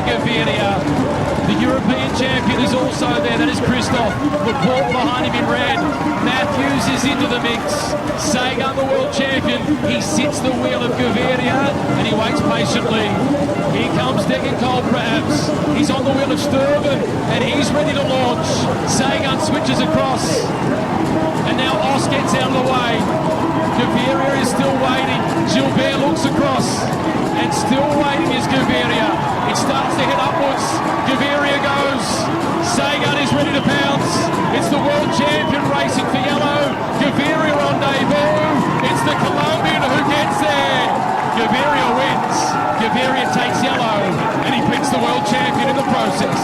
Gaviria. The European champion is also there. That is Christoph. Laporte behind him in red. Matthews is into the mix. Sagan, the world champion. He sits the wheel of Gaviria and he waits patiently. Here comes Degenkolb perhaps. He's on the wheel of Sturban and he's ready to launch. Sagan switches across. And now Os gets out of the way. Gaviria is still waiting. Gilbert looks across. And still waiting is Gaviria. It starts to head upwards. Gaviria goes. Sagan is ready to pounce. It's the world champion racing for yellow. Gaviria on debut. It's the Colombian who gets there. Gaviria wins. Gaviria takes yellow. And he picks the world champion in the process.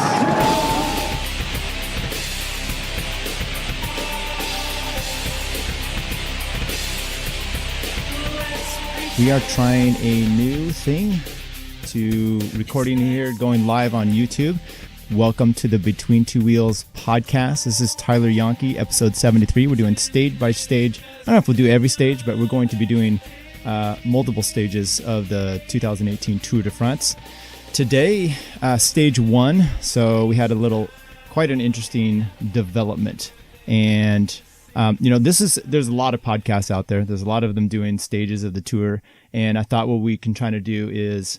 We are trying a new thing to recording here, going live on YouTube. Welcome to the Between Two Wheels podcast. This is Tyler Janke, episode 73. We're doing stage by stage. I don't know if we'll do every stage, but we're going to be doing multiple stages of the 2018 Tour de France. Today, stage one. So we had quite an interesting development. And there's a lot of podcasts out there. There's a lot of them doing stages of the tour. And I thought what we can try to do is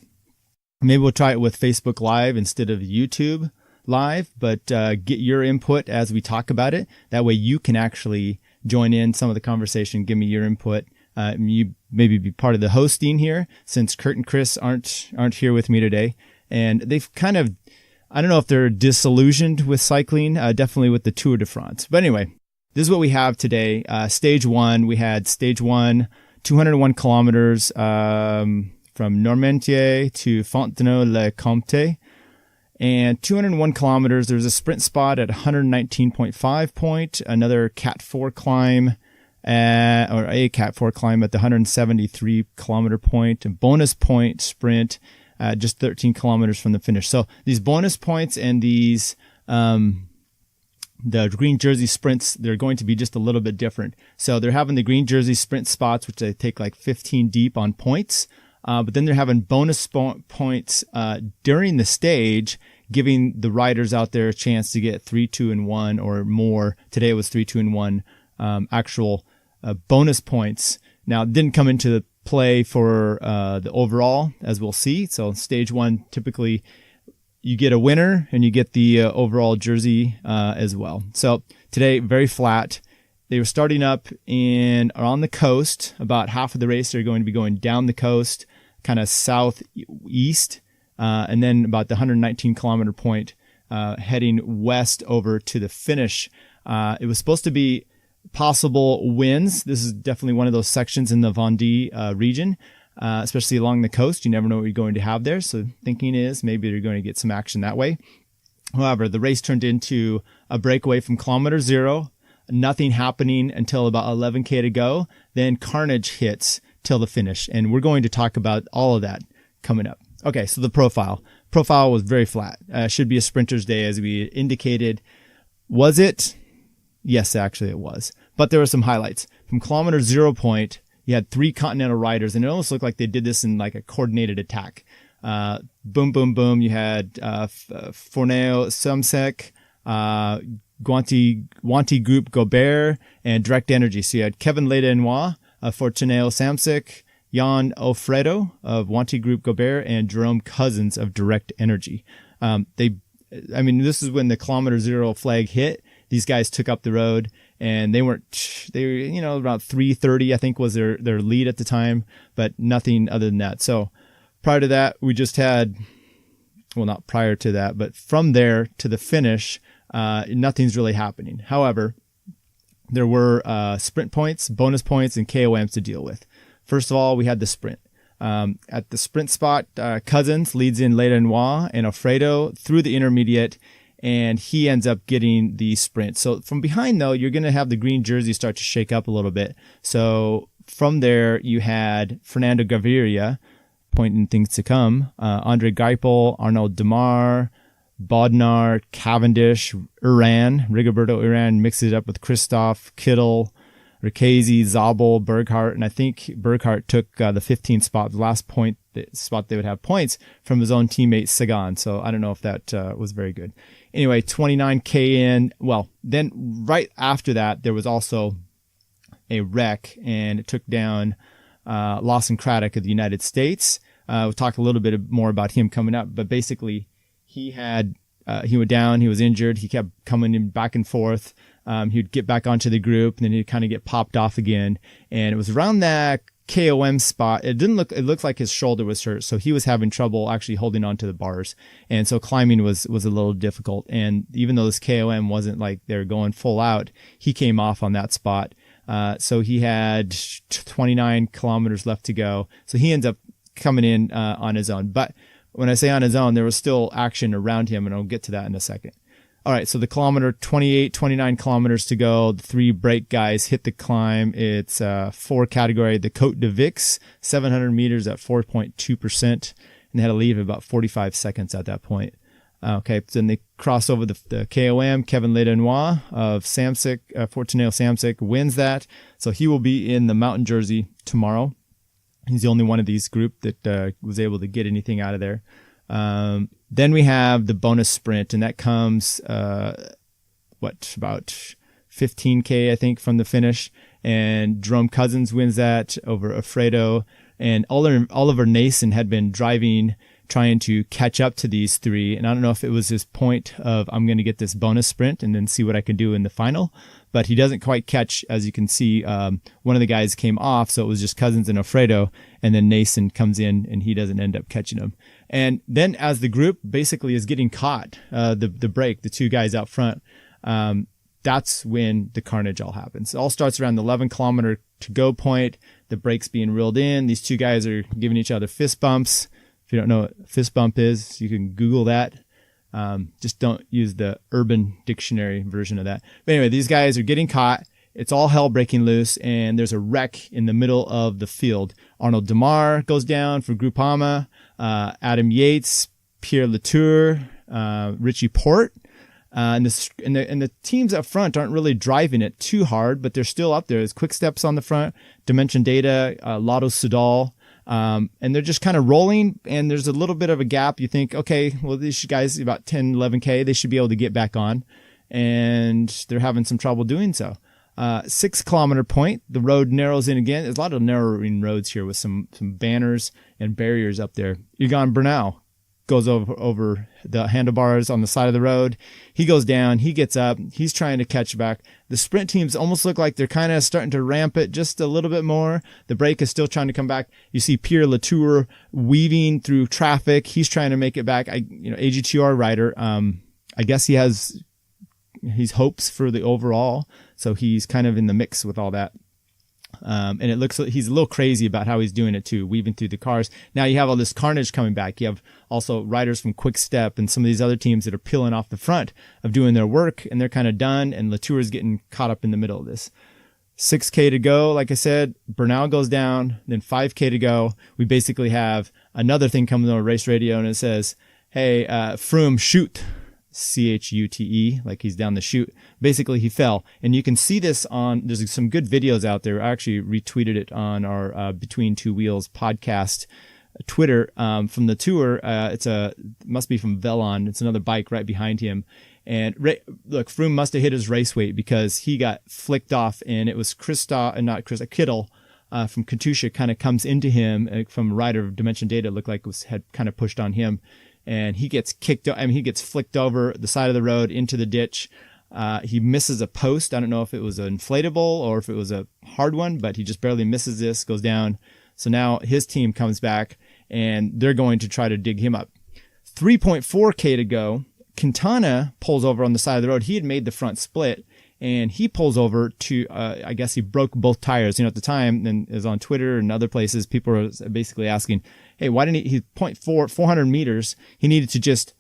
maybe we'll try it with Facebook Live instead of YouTube Live, but get your input as we talk about it. That way you can actually join in some of the conversation, give me your input. You maybe be part of the hosting here since Curt and Chris aren't here with me today. And they've kind of, I don't know if they're disillusioned with cycling, definitely with the Tour de France. But anyway, this is what we have today. Stage one, we had stage one, 201 kilometers from Noirmoutier to Fontenay-le-Comte. And 201 kilometers, there's a sprint spot at 119.5 point, another Cat 4 climb, or a Cat 4 climb at the 173 kilometer point, a bonus point sprint, just 13 kilometers from the finish. So these bonus points and these, the green jersey sprints, they're going to be just a little bit different. So they're having the green jersey sprint spots, which they take like 15 deep on points. But then they're having bonus points during the stage, giving the riders out there a chance to get 3, 2, and 1 or more. Today it was 3, 2, and 1 actual bonus points. Now, it didn't come into play for the overall, as we'll see. So stage one, typically you get a winner and you get the overall jersey as well. So today, very flat. They were starting up on the coast. About half of the race, they're going to be going down the coast, kind of southeast, and then about the 119 kilometer point, heading west over to the finish. It was supposed to be possible wins. This is definitely one of those sections in the Vendée region. Especially along the coast. You never know what you're going to have there. So thinking is maybe they're going to get some action that way. However, the race turned into a breakaway from kilometer 0, nothing happening until about 11K to go. Then carnage hits till the finish. And we're going to talk about all of that coming up. Okay, so the profile. Profile was very flat. Should be a sprinter's day as we indicated. Was it? Yes, actually it was. But there were some highlights. From kilometer 0 point, you had 3 Continental riders, and it almost looked like they did this in like a coordinated attack. Boom, boom, boom. You had Forneo Samsek, Wanty Group Gobert, and Direct Energy. So you had Kevin Ledenois of Fortuneo Samsic, Jan Alfredo of Wanty Group Gobert, and Jerome Cousins of Direct Energy. This is when the kilometer 0 flag hit. These guys took up the road, and they were, about 3:30, I think was their lead at the time, but nothing other than that. So prior to that, we just had, well, not prior to that, but from there to the finish, nothing's really happening. However, there were sprint points, bonus points, and KOMs to deal with. First of all, we had the sprint. At the sprint spot, Cousins leads in Ledenois and Alfredo through the intermediate, and he ends up getting the sprint. So from behind, though, you're going to have the green jersey start to shake up a little bit. So from there, you had Fernando Gaviria pointing things to come. Andre Greipel, Arnaud Demar, Bodnar, Cavendish, Rigoberto Urán mixes it up with Christoph, Kittel, Ricchesi, Zabel, Berghardt, and I think Berghardt took the 15th spot, the last point the spot they would have points from his own teammate Sagan. So I don't know if that was very good. Anyway, 29K in. Well, then right after that, there was also a wreck, and it took down Lawson Craddock of the United States. We'll talk a little bit more about him coming up, but basically he went down, he was injured, he kept coming in back and forth. He'd get back onto the group, and then he'd kind of get popped off again. And it was around that KOM spot. It looked like his shoulder was hurt, so he was having trouble actually holding onto the bars. And so climbing was a little difficult. And even though this KOM wasn't like they're going full out, he came off on that spot. So he had 29 kilometers left to go. So he ends up coming in on his own. But when I say on his own, there was still action around him, and I'll get to that in a second. All right, so the 29 kilometers to go. The 3 break guys hit the climb. It's 4 category, the Côte de Vix, 700 meters at 4.2%, and they had to leave about 45 seconds at that point. Okay, so then they cross over the KOM. Kevin Ledenois of Samsic, Fortunato Samsic, wins that. So he will be in the mountain jersey tomorrow. He's the only one of these group that was able to get anything out of there. Then we have the bonus sprint, and that comes, about 15K, I think, from the finish. And Jerome Cousins wins that over Alfredo. And Oliver Nason had been driving, trying to catch up to these 3. And I don't know if it was his point of, I'm going to get this bonus sprint and then see what I can do in the final. But he doesn't quite catch, as you can see. One of the guys came off, so it was just Cousins and Alfredo. And then Nason comes in, and he doesn't end up catching him. And then as the group basically is getting caught, the break, the 2 guys out front, that's when the carnage all happens. It all starts around the 11 kilometer to go point. The break's being reeled in. These 2 guys are giving each other fist bumps. If you don't know what a fist bump is, you can Google that. Just don't use the Urban Dictionary version of that. But anyway, these guys are getting caught. It's all hell breaking loose, and there's a wreck in the middle of the field. Arnaud Demar goes down for Groupama. Adam Yates, Pierre Latour, Richie Porte. And the teams up front aren't really driving it too hard, but they're still up there. There's Quick Steps on the front, Dimension Data, Lotto Sudal. And they're just kind of rolling, and there's a little bit of a gap. You think, okay, well, these guys about 10, 11K, they should be able to get back on, and they're having some trouble doing so. 6 kilometer point, the road narrows in again. There's a lot of narrowing roads here with some banners and barriers up there. Egan Bernal goes over the handlebars on the side of the road. He goes down, he gets up, he's trying to catch back. The sprint teams almost look like they're kind of starting to ramp it just a little bit more. The break is still trying to come back. You see Pierre Latour weaving through traffic. He's trying to make it back. AGTR rider, I guess he's hopes for the overall. So he's kind of in the mix with all that. And it looks like he's a little crazy about how he's doing it too, weaving through the cars. Now you have all this carnage coming back. You have also riders from Quick Step and some of these other teams that are peeling off the front of doing their work, and they're kind of done, and Latour is getting caught up in the middle of this. 6K to go, like I said, Bernal goes down, then 5K to go. We basically have another thing coming on race radio, and it says, hey, Froome, shoot. CHUTE, like he's down the chute. Basically, he fell. And you can see this there's some good videos out there. I actually retweeted it on our Between Two Wheels podcast Twitter from the tour. Must be from Velon. It's another bike right behind him. And look, Froome must have hit his race weight because he got flicked off, and it was Kittel from Katusha kind of comes into him from a rider of Dimension Data. It looked like had kind of pushed on him. And he gets he gets flicked over the side of the road into the ditch. He misses a post. I don't know if it was an inflatable or if it was a hard one, but he just barely misses this, goes down. So now his team comes back, and they're going to try to dig him up. 3.4K to go. Quintana pulls over on the side of the road. He had made the front split, and he pulls over to, I guess he broke both tires. At the time, and it was on Twitter and other places, people were basically asking, hey, why didn't he 400 meters, he needed to just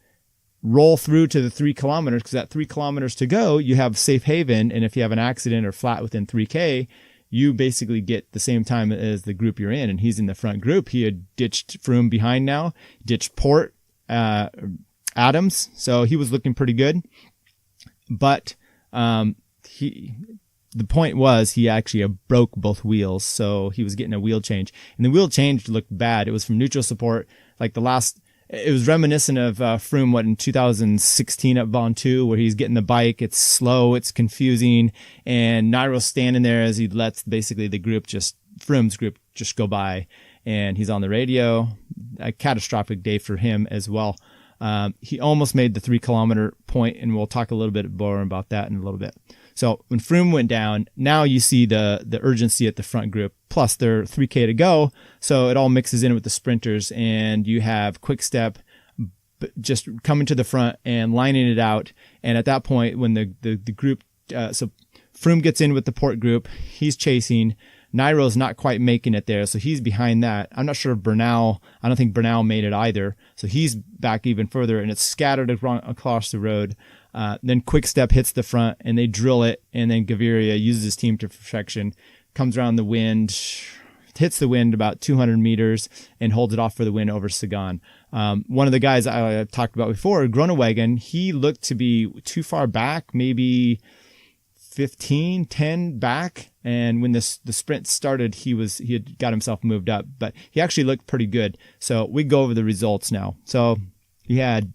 roll through to the 3 kilometers, because at 3 kilometers to go, you have safe haven, and if you have an accident or flat within 3K, you basically get the same time as the group you're in, and he's in the front group. He had ditched Froome behind now, ditched Porte, Adams, so he was looking pretty good, but the point was he actually broke both wheels, so he was getting a wheel change, and the wheel change looked bad. It was from neutral support, like it was reminiscent of Froome, in 2016 at Von 2, where he's getting the bike. It's slow, it's confusing, and Nairo's standing there as he lets basically Froome's group just go by, and he's on the radio. A catastrophic day for him as well. He almost made the 3 kilometer point, and we'll talk a little bit more about that in a little bit. So when Froome went down, now you see the urgency at the front group, plus there are 3K to go. So it all mixes in with the sprinters, and you have Quick Step just coming to the front and lining it out. And at that point, when the group, so Froome gets in with the Porte group, he's chasing. Nairo's not quite making it there, so he's behind that. I'm not sure if I don't think Bernal made it either. So he's back even further, and it's scattered across the road. Then Quick Step hits the front, and they drill it, and then Gaviria uses his team to perfection, comes around the wind, hits the wind about 200 meters, and holds it off for the win over Sagan. One of the guys I talked about before, Groenewegen, he looked to be too far back, maybe 10 back, and when the sprint started, he had got himself moved up, but he actually looked pretty good. So we go over the results now. So you had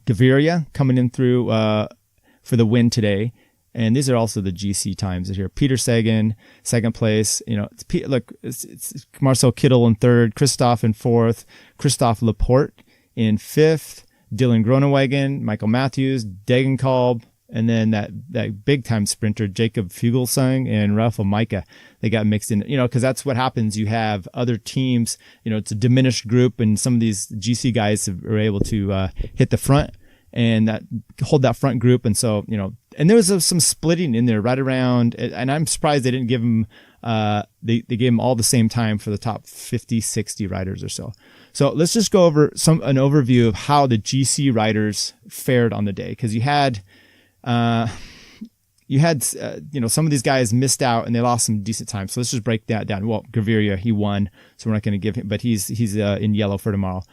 Gaviria coming in through for the win today, and these are also the GC times here. Peter Sagan, second place. It's Marcel Kittel in third, Christophe in fourth, Christophe Laporte in fifth, Dylan Groenewegen, Michael Matthews, Degenkolb, and then that big time sprinter Jacob Fuglsang and Rafael Majka. They got mixed in, because that's what happens. You have other teams, it's a diminished group, and some of these GC guys are able to hit the front and hold that front group. And so, and there was some splitting in there right around, and I'm surprised they didn't give them, they gave them all the same time for the top 50, 60 riders or so. So let's just go over an overview of how the GC riders fared on the day. Cause you had some of these guys missed out and they lost some decent time. So let's just break that down. Well, Gaviria, he won, so we're not going to give him, but he's in yellow for tomorrow.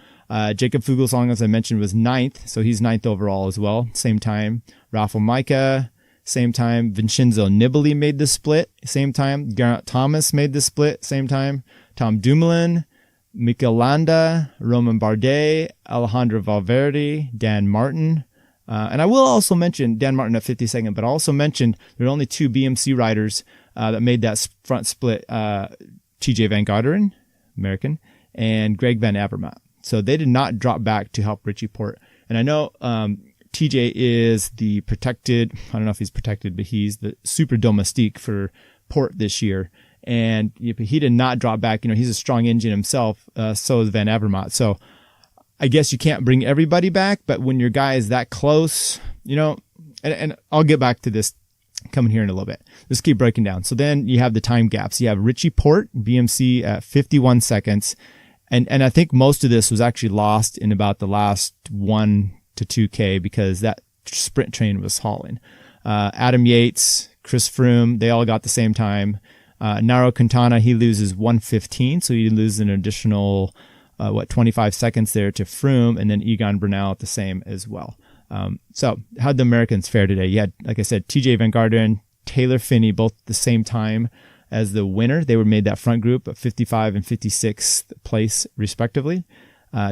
Jacob Fuglsang, as I mentioned, was 9th, so he's 9th overall as well. Same time. Rafael Majka, same time. Vincenzo Nibali made the split, same time. Geraint Thomas made the split, same time. Tom Dumoulin, Mikel Landa, Romain Bardet, Alejandro Valverde, Dan Martin. And I will also mention Dan Martin at 52nd, but I also mentioned there are only 2 BMC riders that made that front split, TJ Van Garderen, American, and Greg Van Avermaet. So they did not drop back to help Richie Porte. And I know TJ is the protected, I don't know if he's protected, but he's the super domestique for Porte this year. And he did not drop back. He's a strong engine himself, so is Van Avermaet. So I guess you can't bring everybody back, but when your guy is that close, and I'll get back to this coming here in a little bit. Let's keep breaking down. So then you have the time gaps. You have Richie Porte, BMC at 51 seconds. And I think most of this was actually lost in about the last 1 to 2K because that sprint train was hauling. Adam Yates, Chris Froome, they all got the same time. Nairo Quintana, he loses 1:15, so he loses an additional 25 seconds there to Froome, and then Egan Bernal at the same as well. So how'd the Americans fare today? You had, like I said, TJ Van Garderen, Taylor Phinney, both the same time as the winner. They were made that front group at 55 and 56th place respectively.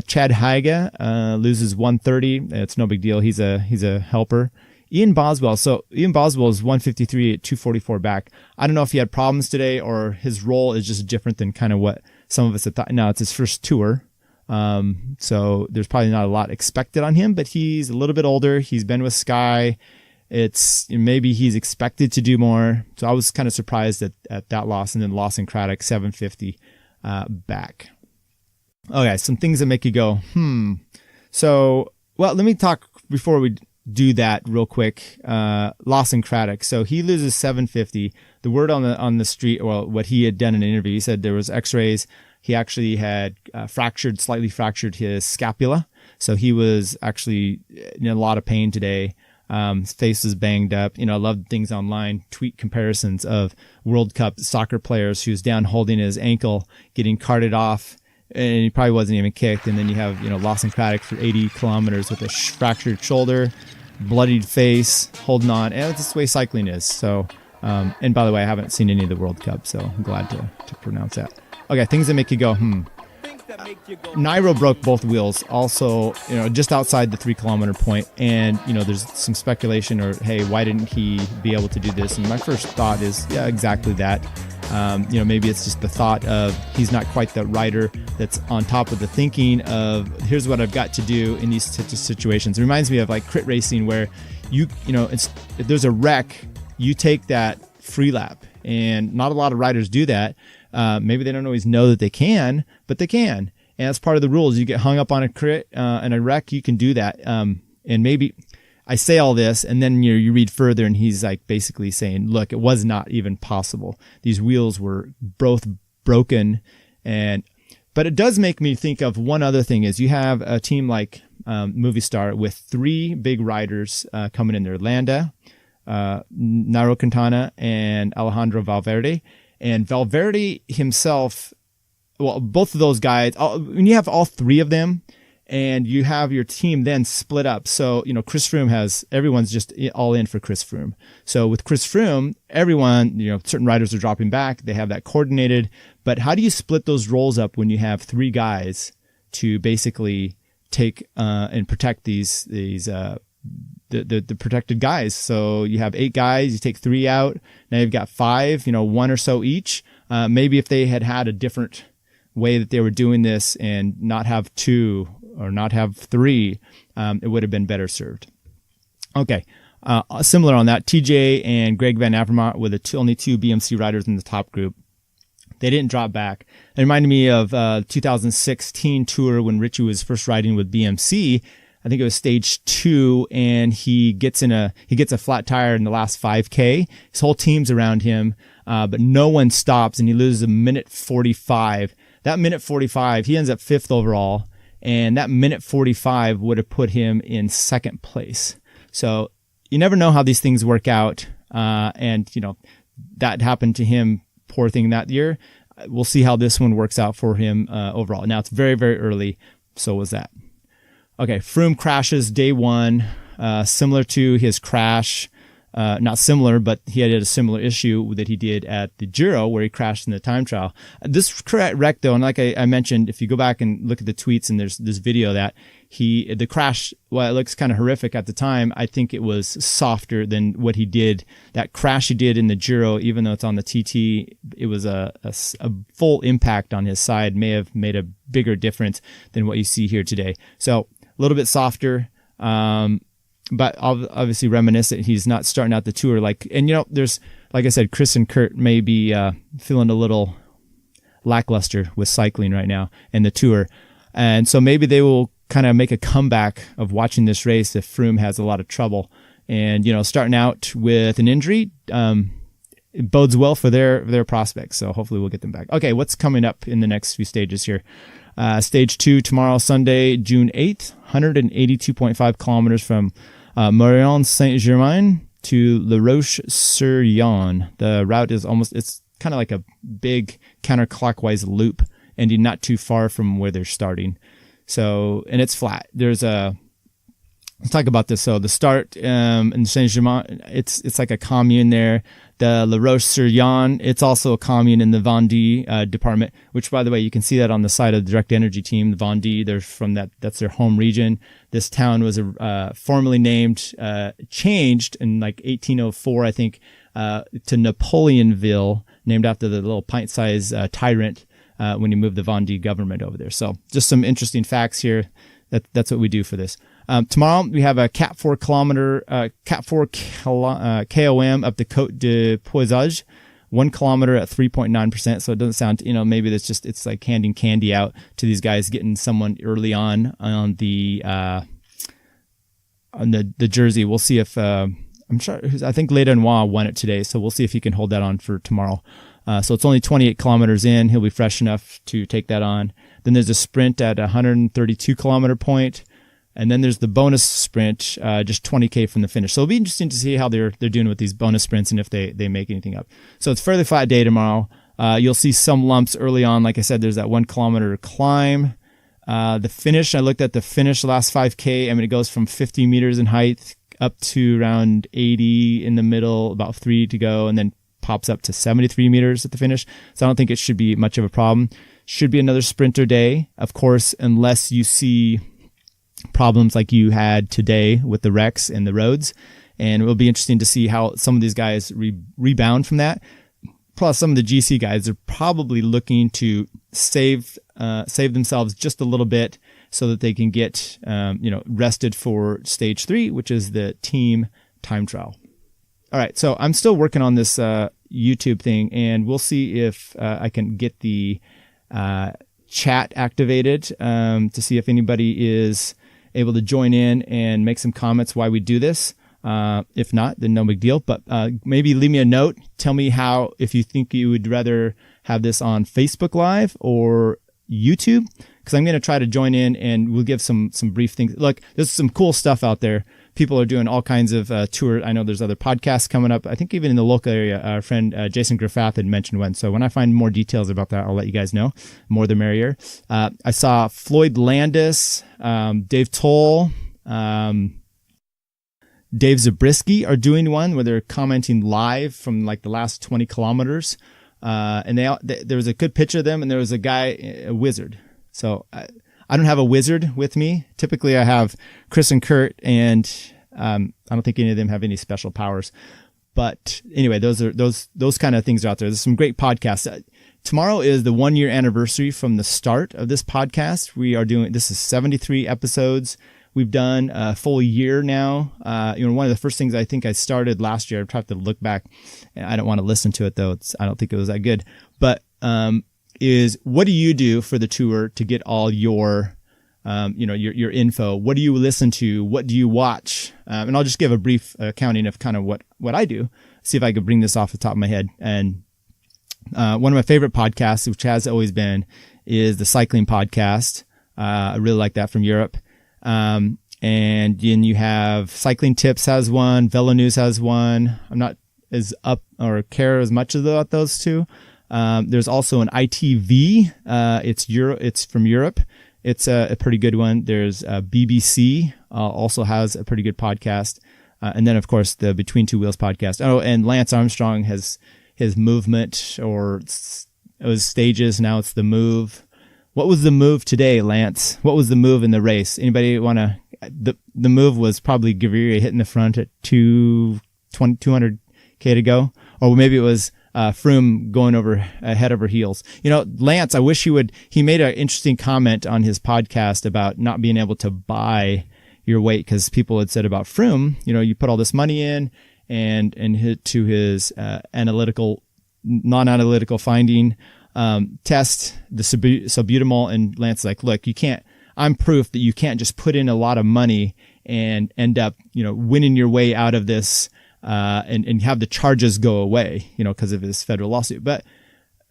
Chad Haga loses 1:30. It's no big deal. He's a helper. Ian Boswell. So Ian Boswell is 1:53 at 2:44 back. I don't know if he had problems today or his role is just different than kind of what some of us had thought. No, it's his first tour. So there's probably not a lot expected on him, but he's a little bit older. He's been with Sky. Maybe he's expected to do more. So I was kind of surprised at that loss. And then Lawson Craddock, 750 back. Okay, some things that make you go, So, well, let me talk before we do that real quick. Lawson Craddock. So he loses 750. The word on the street, well, what he had done in an interview, he said there was x-rays. He actually had slightly fractured his scapula. So he was actually in a lot of pain today. His face was banged up. I love things online, tweet comparisons of World Cup soccer players who's down holding his ankle, getting carted off, and he probably wasn't even kicked. And then you have, Lawson Craddock for 80 kilometers with a fractured shoulder, bloodied face, holding on. And that's the way cycling is. So And by the way, I haven't seen any of the World Cup, so I'm glad to pronounce that. Okay, things that make you go, Nairo broke both wheels also, just outside the 3 kilometer point. And, there's some speculation or, hey, why didn't he be able to do this? And my first thought is, yeah, exactly that. Maybe it's just the thought of he's not quite the rider that's on top of the thinking of here's what I've got to do in these situations. It reminds me of like crit racing where if there's a wreck, you take that free lap, and not a lot of riders do that. Maybe they don't always know that they can, but they can. And that's part of the rules. You get hung up on a crit and a wreck, you can do that. And maybe I say all this, and then you read further, and he's like basically saying, look, it was not even possible. These wheels were both broken. But it does make me think of one other thing is you have a team like Movistar with 3 big riders coming in there, Landa, Nairo Quintana, and Alejandro Valverde. And Valverde himself, well, both of those guys, when you have all 3 of them, and you have your team then split up. So, Chris Froome everyone's just all in for Chris Froome. So with Chris Froome, everyone, certain riders are dropping back. They have that coordinated. But how do you split those roles up when you have 3 guys to basically take and protect these the protected guys? So you have 8 guys, you take 3 out. Now you've got 5, 1 or so each. Maybe if they had a different way that they were doing this and not have 2 or not have 3, it would have been better served. Okay. Similar on that, TJ and Greg Van Avermaet were the only 2 BMC riders in the top group. They didn't drop back. It reminded me of 2016 tour when Richie was first riding with BMC. I think it was stage 2, and he gets a flat tire in the last 5K. His whole team's around him, but no one stops, and he loses a minute 45. That minute 45, he ends up 5th overall. And that minute 45 would have put him in 2nd place. So you never know how these things work out. And, that happened to him, poor thing that year. We'll see how this one works out for him overall. Now, it's very, very early. So was that. Okay, Froome crashes day 1, similar to his crash. Not similar, but he had a similar issue that he did at the Giro where he crashed in the time trial. This wreck though, and like I mentioned, if you go back and look at the tweets and there's this video that the crash, while it looks kind of horrific at the time, I think it was softer than what he did. That crash he did in the Giro, even though it's on the TT, it was a full impact on his side, may have made a bigger difference than what you see here today. So a little bit softer. But obviously reminiscent, he's not starting out the tour there's, like I said, Chris and Curt may be feeling a little lackluster with cycling right now in the tour. And so maybe they will kind of make a comeback of watching this race if Froome has a lot of trouble. And, starting out with an injury, it bodes well for their prospects. So hopefully we'll get them back. Okay, what's coming up in the next few stages here? Stage 2 tomorrow, Sunday, June 8th, 182.5 kilometers from Morion Saint-Germain to La Roche-sur-Yon. The route is it's kind of like a big counterclockwise loop, ending not too far from where they're starting. So, and it's flat. Let's talk about this. So the start in Saint-Germain, it's like a commune there. The La Roche-sur-Yon, it's also a commune in the Vendée department, which, by the way, you can see that on the side of the Direct Energy team, the Vendée. They're from that's their home region. This town was formerly named, changed in like 1804, I think, to Napoleonville, named after the little pint-sized tyrant when he moved the Vendée government over there. So just some interesting facts here. That's what we do for this. Tomorrow we have a Cat 4 KOM up the Côte de Poisage, 1 kilometer at 3.9%. So it doesn't sound, maybe it's like handing candy out to these guys, getting someone early on the jersey. We'll see if, I'm sure, I think Le Danois won it today. So we'll see if he can hold that on for tomorrow. So it's only 28 kilometers in. He'll be fresh enough to take that on. Then there's a sprint at 132 kilometer point. And then there's the bonus sprint, just 20K from the finish. So it'll be interesting to see how they're doing with these bonus sprints and if they make anything up. So it's a fairly flat day tomorrow. You'll see some lumps early on. Like I said, there's that 1 kilometer climb. The finish, I looked at the finish last 5K. I mean, it goes from 50 meters in height up to around 80 in the middle, about 3 to go, and then pops up to 73 meters at the finish. So I don't think it should be much of a problem. Should be another sprinter day, of course, unless you see problems like you had today with the wrecks and the roads. And it will be interesting to see how some of these guys rebound from that. Plus, some of the GC guys are probably looking to save themselves just a little bit so that they can get rested for stage 3, which is the team time trial. All right, so I'm still working on this YouTube thing, and we'll see if I can get the chat activated to see if anybody is able to join in and make some comments why we do this. If not, then no big deal. But maybe leave me a note. Tell me if you think you would rather have this on Facebook Live or YouTube, because I'm going to try to join in and we'll give some brief things. Look, there's some cool stuff out there. People are doing all kinds of tours. I know there's other podcasts coming up. I think even in the local area, our friend Jason Graffath had mentioned one. So when I find more details about that, I'll let you guys know. More the merrier. I saw Floyd Landis, Dave Toll, Dave Zabriskie are doing one where they're commenting live from like the last 20 kilometers. And there was a good picture of them, and there was a guy, a wizard. So I don't have a wizard with me. Typically I have Chris and Curt, and I don't think any of them have any special powers. But anyway, those kind of things are out there. There's some great podcasts. Tomorrow is the 1 year anniversary from the start of this podcast. This is 73 episodes. We've done a full year now. One of the first things I think I started last year, I've tried to look back. I don't want to listen to it though. I don't think it was that good. But is what do you do for the tour to get all your info? What do you listen to? What do you watch? And I'll just give a brief accounting of kind of what I do. See if I could bring this off the top of my head. And one of my favorite podcasts, which has always been, is the cycling podcast. I really like that from Europe. And then you have Cycling Tips has one, Velo News has one. I'm not as up or care as much about those two. There's also an ITV. It's from Europe. It's a pretty good one. There's BBC also has a pretty good podcast. And then of course the Between Two Wheels podcast. Oh, and Lance Armstrong has his movement, or it was stages. Now it's the move. What was the move today, Lance? What was the move in the race? Anybody want to? The move was probably Gaviria hitting the front at 200K to go, or maybe it was Froome going head over heels. Lance, I wish he made an interesting comment on his podcast about not being able to buy your weight, because people had said about Froome, you put all this money in and hit to his non-analytical finding. Test the salbutamol, and Lance's like, look, you can't, I'm proof that you can't just put in a lot of money and end up, winning your way out of this, and have the charges go away, because of his federal lawsuit. But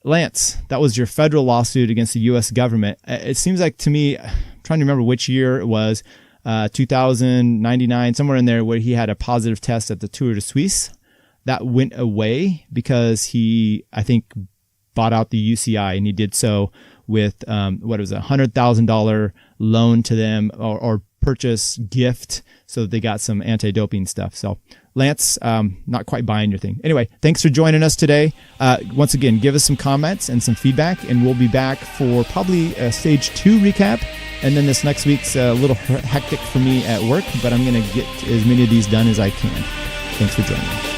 Lance, that was your federal lawsuit against the U.S. government. It seems like to me, I'm trying to remember which year it was, 2099, somewhere in there, where he had a positive test at the Tour de Suisse. That went away because he, I think, bought out the UCI, and he did so with $100,000 loan to them, or purchase gift, so that they got some anti-doping stuff. So Lance, not quite buying your thing. Anyway, thanks for joining us today. Once again, give us some comments and some feedback, and we'll be back for probably a stage 2 recap. And then this next week's a little hectic for me at work, but I'm going to get as many of these done as I can. Thanks for joining me.